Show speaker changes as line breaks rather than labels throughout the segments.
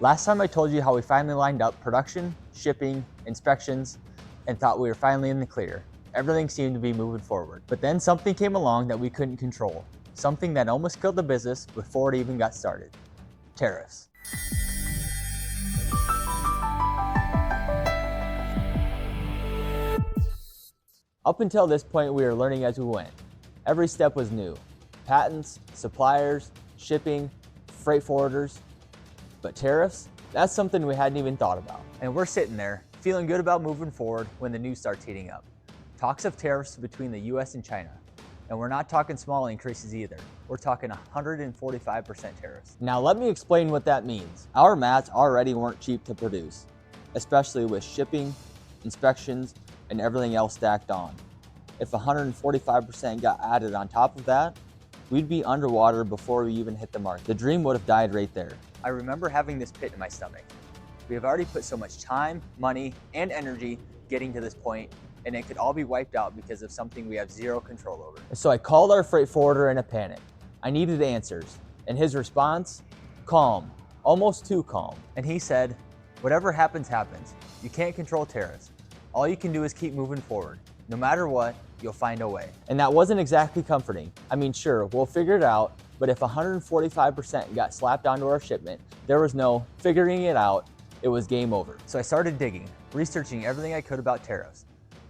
Last time I told you how we finally lined up production, shipping, inspections, and thought we were finally in the clear. Everything seemed to be moving forward. But then something came along that we couldn't control. Something that almost killed the business before it even got started. Tariffs. Up until this point, we were learning as we went. Every step was new. Patents, suppliers, shipping, freight forwarders. But tariffs? That's something we hadn't even thought about. And we're sitting there, feeling good about moving forward when the news starts heating up. Talks of tariffs between the US and China. And we're not talking small increases either. We're talking 145% tariffs. Now let me explain what that means. Our mats already weren't cheap to produce, especially with shipping, inspections, and everything else stacked on. If 145% got added on top of that, we'd be underwater before we even hit the market. The dream would have died right there. I remember having this pit in my stomach. We have already put so much time, money, and energy getting to this point, and it could all be wiped out because of something we have zero control over. So I called our freight forwarder in a panic. I needed answers, and his response? Calm, almost too calm. And he said, whatever happens, happens. You can't control tariffs. All you can do is keep moving forward. No matter what, you'll find a way. And that wasn't exactly comforting. I mean, sure, we'll figure it out, but if 145% got slapped onto our shipment, there was no figuring it out, it was game over. So I started digging, researching everything I could about tariffs.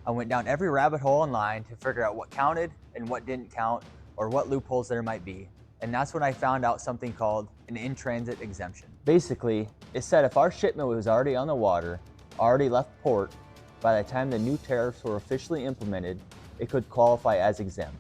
I went down every rabbit hole online to figure out what counted and what didn't count, or what loopholes there might be. And that's when I found out something called an in-transit exemption. Basically, it said if our shipment was already on the water, already left port, by the time the new tariffs were officially implemented, it could qualify as exempt,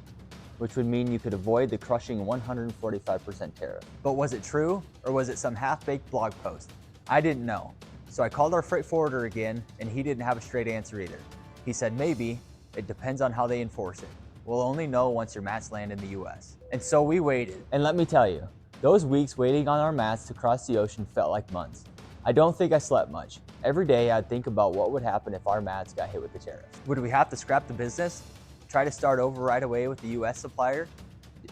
which would mean you could avoid the crushing 145% tariff. But was it true, or was it some half-baked blog post? I didn't know. So I called our freight forwarder again, and he didn't have a straight answer either. He said maybe, it depends on how they enforce it. We'll only know once your mats land in the US. And so we waited. And let me tell you, those weeks waiting on our mats to cross the ocean felt like months. I don't think I slept much. Every day I'd think about what would happen if our mats got hit with the tariffs. Would we have to scrap the business? Try to start over right away with the US supplier?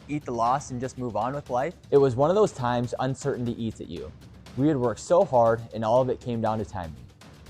Eat the loss and just move on with life? It was one of those times uncertainty eats at you. We had worked so hard and all of it came down to timing.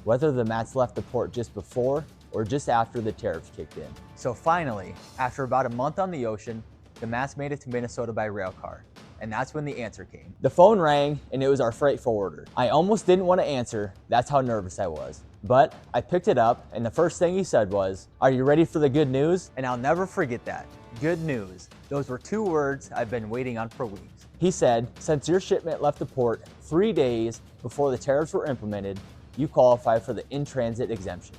Whether the mats left the port just before or just after the tariffs kicked in. So finally, after about a month on the ocean, the mats made it to Minnesota by rail car. And that's when the answer came. The phone rang and it was our freight forwarder. I almost didn't want to answer, that's how nervous I was. But I picked it up and the first thing he said was, "Are you ready for the good news?" And I'll never forget that. Good news. Those were 2 words I've been waiting on for weeks. He said, since your shipment left the port 3 days before the tariffs were implemented, you qualify for the in-transit exemption.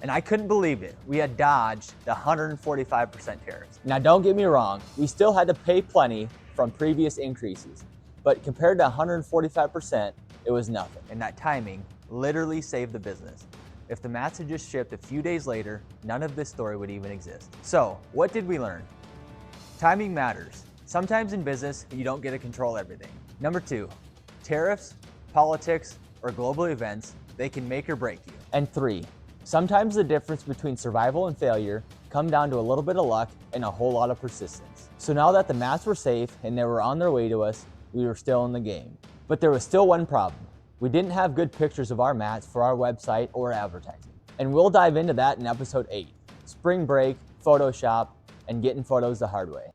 And I couldn't believe it. We had dodged the 145% tariffs. Now don't get me wrong, we still had to pay plenty from previous increases, but compared to 145%, it was nothing. And that timing literally saved the business. If the mats had just shipped a few days later, none of this story would even exist. So, what did we learn? Timing matters. Sometimes in business, you don't get to control everything. Number 2, tariffs, politics, or global events, they can make or break you. And 3, sometimes the difference between survival and failure come down to a little bit of luck and a whole lot of persistence. So now that the mats were safe and they were on their way to us, we were still in the game. But there was still one problem. We didn't have good pictures of our mats for our website or advertising. And we'll dive into that in episode 8, Spring Break, Photoshop, and getting photos the hard way.